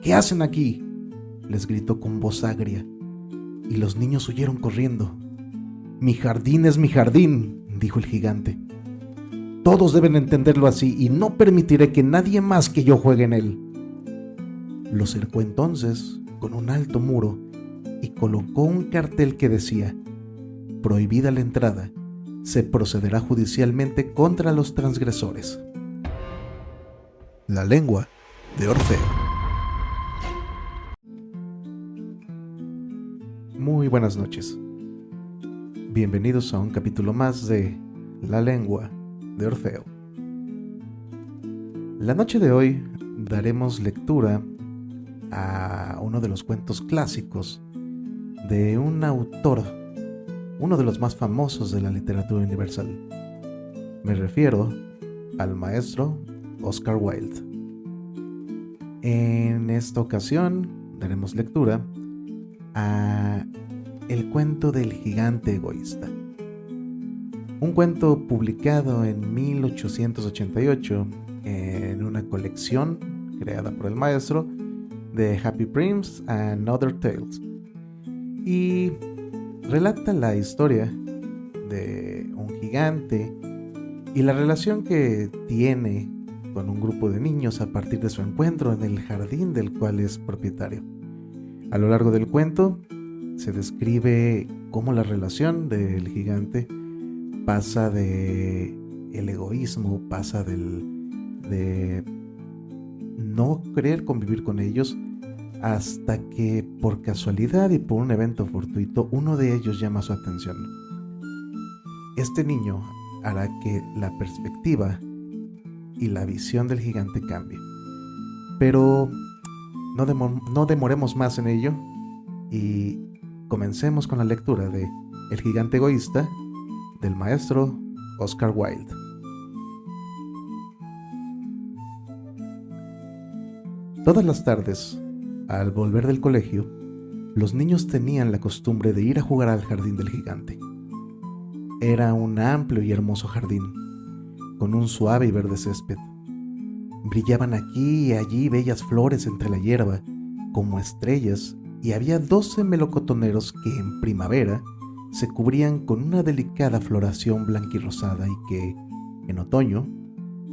¿Qué hacen aquí?, les gritó con voz agria, y los niños huyeron corriendo. Mi jardín es mi jardín, dijo el gigante. Todos deben entenderlo así y no permitiré que nadie más que yo juegue en él. Lo cercó entonces con un alto muro y colocó un cartel que decía: prohibida la entrada, se procederá judicialmente contra los transgresores. La lengua de Orfeo. Muy buenas noches. Bienvenidos a un capítulo más de La lengua de Orfeo. La noche de hoy daremos lectura a uno de los cuentos clásicos de un autor, uno de los más famosos de la literatura universal. Me refiero al maestro Oscar Wilde. En esta ocasión daremos lectura a El cuento del gigante egoísta, un cuento publicado en 1888 en una colección creada por el maestro de Happy Prince and Other Tales, y relata la historia de un gigante y la relación que tiene con un grupo de niños a partir de su encuentro en el jardín del cual es propietario. A lo largo del cuento se describe cómo la relación del gigante pasa de el egoísmo, pasa de no querer convivir con ellos, hasta que por casualidad y por un evento fortuito uno de ellos llama su atención. Este niño hará que la perspectiva y la visión del gigante cambie. Pero no demoremos más en ello y comencemos con la lectura de El gigante egoísta del maestro Oscar Wilde. Todas las tardes, al volver del colegio, los niños tenían la costumbre de ir a jugar al jardín del gigante. Era un amplio y hermoso jardín, con un suave y verde césped. Brillaban aquí y allí bellas flores entre la hierba, como estrellas, y había 12 melocotoneros que en primavera se cubrían con una delicada floración blanquirrosada y que, en otoño,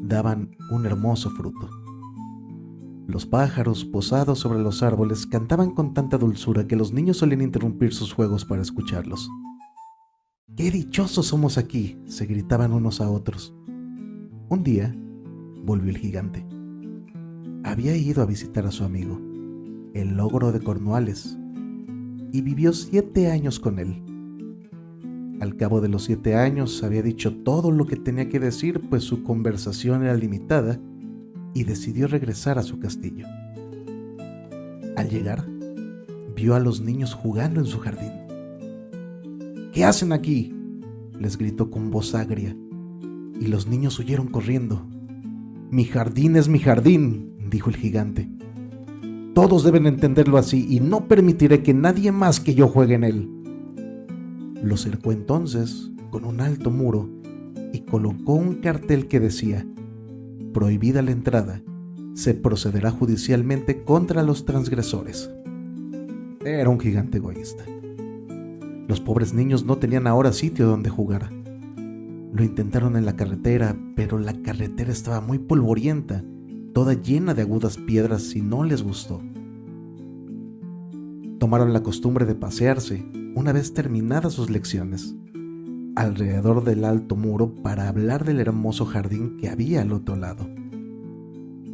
daban un hermoso fruto. Los pájaros posados sobre los árboles cantaban con tanta dulzura que los niños solían interrumpir sus juegos para escucharlos. ¡Qué dichosos somos aquí!, se gritaban unos a otros. Un día volvió el gigante. Había ido a visitar a su amigo, el ogro de Cornualles, y vivió 7 años con él. Al cabo de los 7 años había dicho todo lo que tenía que decir, pues su conversación era limitada, y decidió regresar a su castillo. Al llegar, vio a los niños jugando en su jardín. ¿Qué hacen aquí?, les gritó con voz agria, y los niños huyeron corriendo. Mi jardín es mi jardín, dijo el gigante. Todos deben entenderlo así y no permitiré que nadie más que yo juegue en él. Lo cercó entonces con un alto muro y colocó un cartel que decía: prohibida la entrada, se procederá judicialmente contra los transgresores. Era un gigante egoísta. Los pobres niños no tenían ahora sitio donde jugar. Lo intentaron en la carretera, pero la carretera estaba muy polvorienta, toda llena de agudas piedras, y no les gustó. Tomaron la costumbre de pasearse, una vez terminadas sus lecciones, alrededor del alto muro para hablar del hermoso jardín que había al otro lado.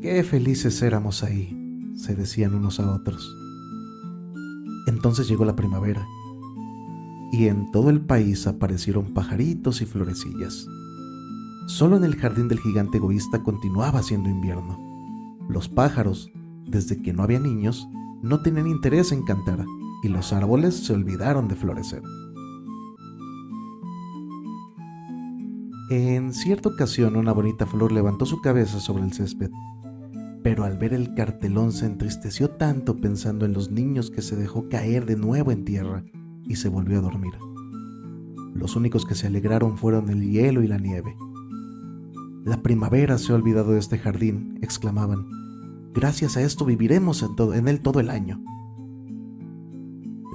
¡Qué felices éramos ahí!, se decían unos a otros. Entonces llegó la primavera, y en todo el país aparecieron pajaritos y florecillas. Solo en el jardín del gigante egoísta continuaba siendo invierno. Los pájaros, desde que no había niños, no tenían interés en cantar, y los árboles se olvidaron de florecer. En cierta ocasión, una bonita flor levantó su cabeza sobre el césped, pero al ver el cartelón se entristeció tanto pensando en los niños que se dejó caer de nuevo en tierra y se volvió a dormir. Los únicos que se alegraron fueron el hielo y la nieve. La primavera se ha olvidado de este jardín, exclamaban. Gracias a esto viviremos en él todo el año.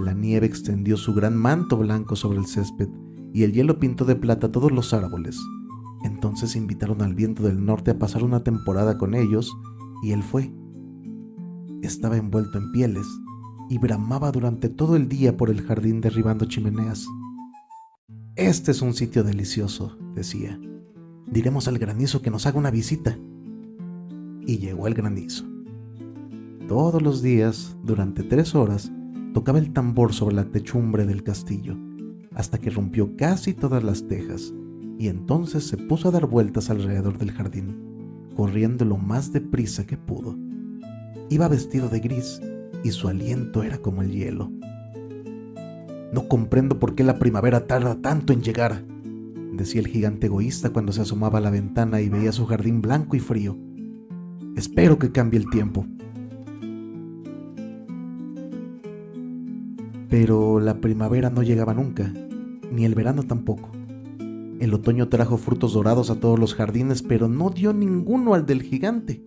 La nieve extendió su gran manto blanco sobre el césped y el hielo pintó de plata todos los árboles. Entonces invitaron al viento del norte a pasar una temporada con ellos y él fue. Estaba envuelto en pieles y bramaba durante todo el día por el jardín derribando chimeneas. Este es un sitio delicioso, decía. Diremos al granizo que nos haga una visita. Y llegó el granizo. Todos los días, durante 3 horas, tocaba el tambor sobre la techumbre del castillo, hasta que rompió casi todas las tejas, y entonces se puso a dar vueltas alrededor del jardín, corriendo lo más deprisa que pudo. Iba vestido de gris, y su aliento era como el hielo. No comprendo por qué la primavera tarda tanto en llegar, decía el gigante egoísta cuando se asomaba a la ventana y veía su jardín blanco y frío. Espero que cambie el tiempo. Pero la primavera no llegaba nunca, ni el verano tampoco. El otoño trajo frutos dorados a todos los jardines, pero no dio ninguno al del gigante.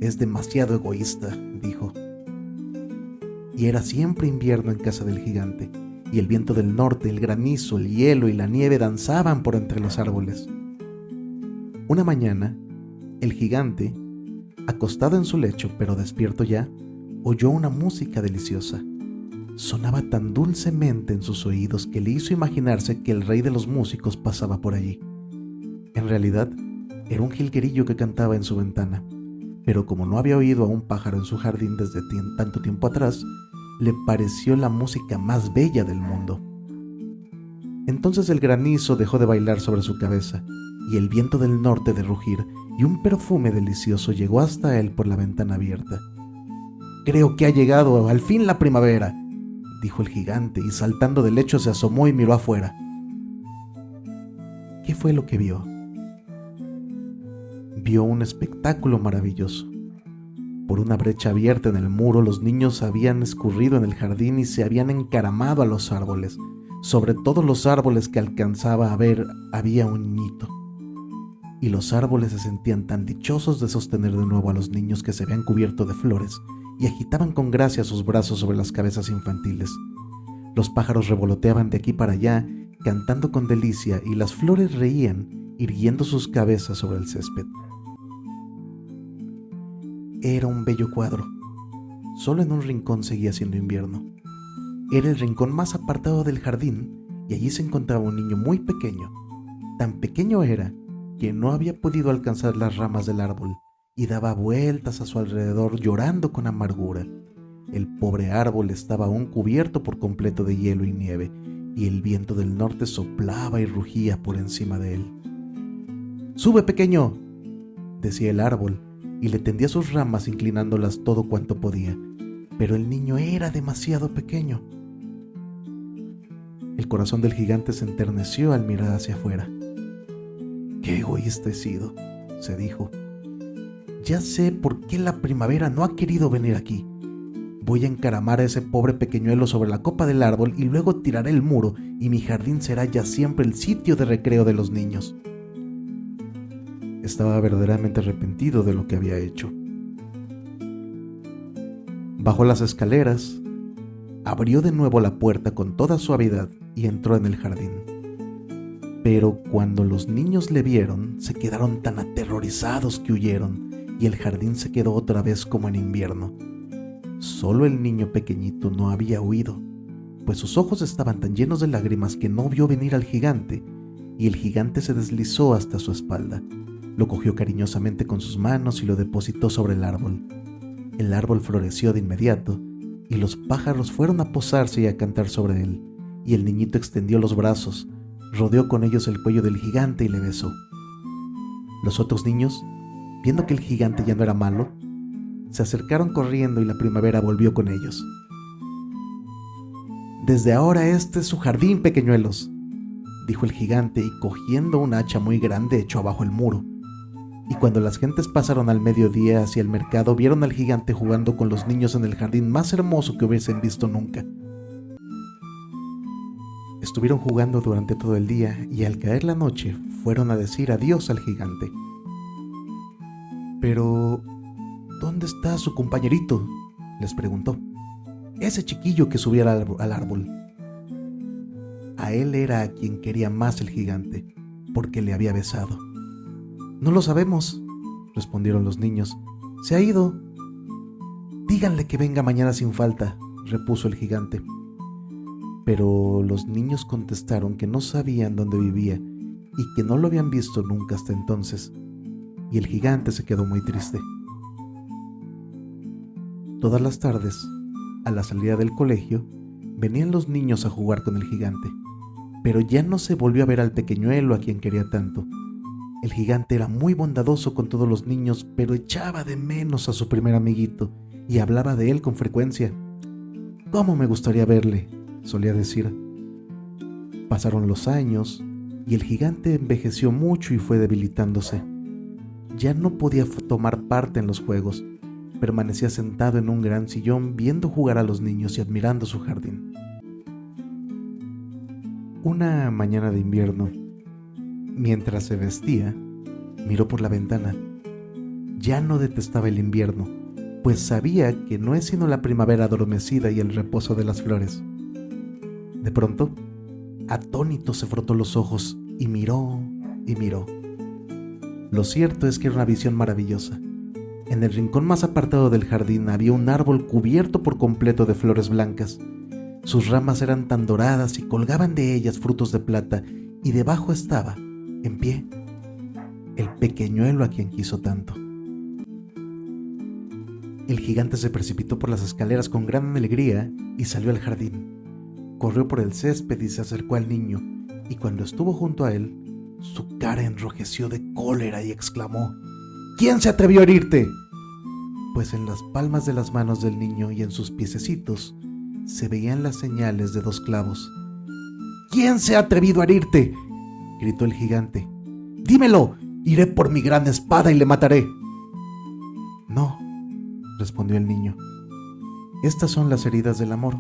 Es demasiado egoísta, dijo. Y era siempre invierno en casa del gigante, y el viento del norte, el granizo, el hielo y la nieve danzaban por entre los árboles. Una mañana, el gigante, acostado en su lecho, pero despierto ya, oyó una música deliciosa. Sonaba tan dulcemente en sus oídos que le hizo imaginarse que el rey de los músicos pasaba por allí. En realidad, era un jilguerillo que cantaba en su ventana, pero como no había oído a un pájaro en su jardín desde tanto tiempo atrás, le pareció la música más bella del mundo. Entonces el granizo dejó de bailar sobre su cabeza, y el viento del norte de rugir, y un perfume delicioso llegó hasta él por la ventana abierta. «Creo que ha llegado al fin la primavera», dijo el gigante, y saltando del lecho se asomó y miró afuera. ¿Qué fue lo que vio? Vio un espectáculo maravilloso. Por una brecha abierta en el muro, los niños habían escurrido en el jardín y se habían encaramado a los árboles. Sobre todos los árboles que alcanzaba a ver había un niñito. Y los árboles se sentían tan dichosos de sostener de nuevo a los niños que se habían cubierto de flores y agitaban con gracia sus brazos sobre las cabezas infantiles. Los pájaros revoloteaban de aquí para allá, cantando con delicia, y las flores reían, irguiendo sus cabezas sobre el césped. Era un bello cuadro. Solo en un rincón seguía siendo invierno. Era el rincón más apartado del jardín, y allí se encontraba un niño muy pequeño. Tan pequeño era que no había podido alcanzar las ramas del árbol, y daba vueltas a su alrededor llorando con amargura. El pobre árbol estaba aún cubierto por completo de hielo y nieve, y el viento del norte soplaba y rugía por encima de él. «¡Sube, pequeño!», decía el árbol, y le tendía sus ramas inclinándolas todo cuanto podía, pero el niño era demasiado pequeño. El corazón del gigante se enterneció al mirar hacia afuera. «¡Qué egoísta he sido!», se dijo. «Ya sé por qué la primavera no ha querido venir aquí. Voy a encaramar a ese pobre pequeñuelo sobre la copa del árbol y luego tiraré el muro, y mi jardín será ya siempre el sitio de recreo de los niños». Estaba verdaderamente arrepentido de lo que había hecho. Bajó las escaleras, abrió de nuevo la puerta con toda suavidad y entró en el jardín. Pero cuando los niños le vieron, se quedaron tan aterrorizados que huyeron, y el jardín se quedó otra vez como en invierno. Solo el niño pequeñito no había huido, pues sus ojos estaban tan llenos de lágrimas que no vio venir al gigante, y el gigante se deslizó hasta su espalda. Lo cogió cariñosamente con sus manos y lo depositó sobre el árbol. El árbol floreció de inmediato, y los pájaros fueron a posarse y a cantar sobre él, y el niñito extendió los brazos, rodeó con ellos el cuello del gigante y le besó. Los otros niños, viendo que el gigante ya no era malo, se acercaron corriendo y la primavera volvió con ellos. «Desde ahora este es su jardín, pequeñuelos», dijo el gigante, y cogiendo un hacha muy grande echó abajo el muro. Y cuando las gentes pasaron al mediodía hacia el mercado, vieron al gigante jugando con los niños en el jardín más hermoso que hubiesen visto nunca. Estuvieron jugando durante todo el día, y al caer la noche fueron a decir adiós al gigante. Pero ¿Dónde está su compañerito?, les preguntó. Ese chiquillo que subía al árbol. A él era a quien quería más el gigante, porque le había besado. No lo sabemos, respondieron los niños. Se ha ido. Díganle que venga mañana sin falta, repuso el gigante. Pero los niños contestaron que no sabían dónde vivía y que no lo habían visto nunca hasta entonces, y el gigante se quedó muy triste. Todas las tardes, a la salida del colegio, venían los niños a jugar con el gigante, pero ya no se volvió a ver al pequeñuelo a quien quería tanto. El gigante era muy bondadoso con todos los niños, pero echaba de menos a su primer amiguito y hablaba de él con frecuencia. «¿Cómo me gustaría verle?», solía decir. Pasaron los años y el gigante envejeció mucho y fue debilitándose. Ya no podía tomar parte en los juegos. Permanecía sentado en un gran sillón viendo jugar a los niños y admirando su jardín. Una mañana de invierno, mientras se vestía, miró por la ventana. Ya no detestaba el invierno, pues sabía que no es sino la primavera adormecida y el reposo de las flores. De pronto, atónito se frotó los ojos y miró y miró. Lo cierto es que era una visión maravillosa. En el rincón más apartado del jardín había un árbol cubierto por completo de flores blancas. Sus ramas eran tan doradas y colgaban de ellas frutos de plata, y debajo estaba, en pie, el pequeñuelo a quien quiso tanto. El gigante se precipitó por las escaleras con gran alegría y salió al jardín. Corrió por el césped y se acercó al niño, y cuando estuvo junto a él, su cara enrojeció de cólera y exclamó: «¿Quién se atrevió a herirte?». Pues en las palmas de las manos del niño y en sus piececitos se veían las señales de 2 clavos. «¿Quién se ha atrevido a herirte?», gritó el gigante. «Dímelo, iré por mi gran espada y le mataré». «No», respondió el niño, «estas son las heridas del amor».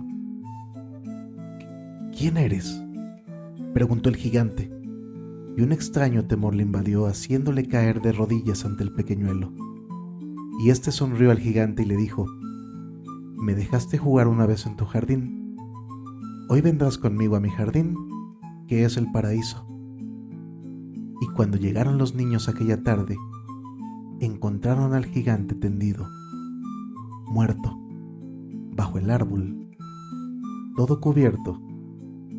«¿Quién eres?», preguntó el gigante, y un extraño temor le invadió, haciéndole caer de rodillas ante el pequeñuelo. Y este sonrió al gigante y le dijo: «Me dejaste jugar una vez en tu jardín. Hoy vendrás conmigo a mi jardín, que es el paraíso». Y cuando llegaron los niños aquella tarde, encontraron al gigante tendido, muerto, bajo el árbol, todo cubierto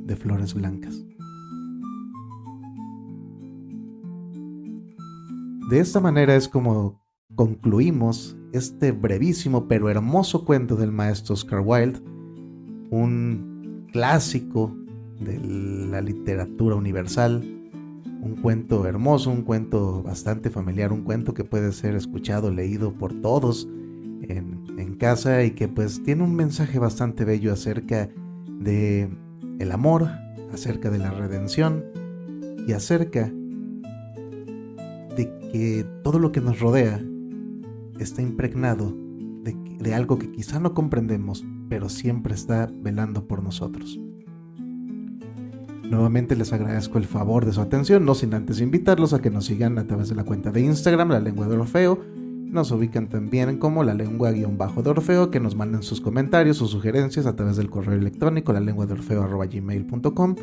de flores blancas. De esta manera es como concluimos este brevísimo pero hermoso cuento del maestro Oscar Wilde, un clásico de la literatura universal, un cuento hermoso, un cuento bastante familiar, un cuento que puede ser escuchado, leído por todos en casa, y que pues tiene un mensaje bastante bello acerca de el amor, acerca de la redención y acerca de que todo lo que nos rodea está impregnado de algo que quizá no comprendemos, pero siempre está velando por nosotros. Nuevamente les agradezco el favor de su atención, no sin antes invitarlos a que nos sigan a través de la cuenta de Instagram, La Lengua de Orfeo. Nos ubican también como La Lengua-de Orfeo, que nos manden sus comentarios, sus sugerencias a través del correo electrónico lalenguadeorfeo@gmail.com.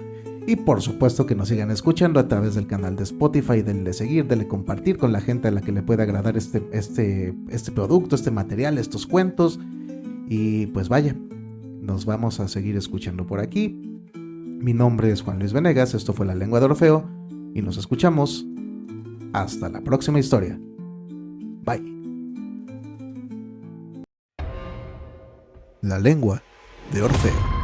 Y por supuesto que nos sigan escuchando a través del canal de Spotify, denle seguir, denle compartir con la gente a la que le pueda agradar este producto, este material, estos cuentos. Y pues vaya, nos vamos a seguir escuchando por aquí. Mi nombre es Juan Luis Venegas, esto fue La Lengua de Orfeo y nos escuchamos hasta la próxima historia. Bye. La Lengua de Orfeo.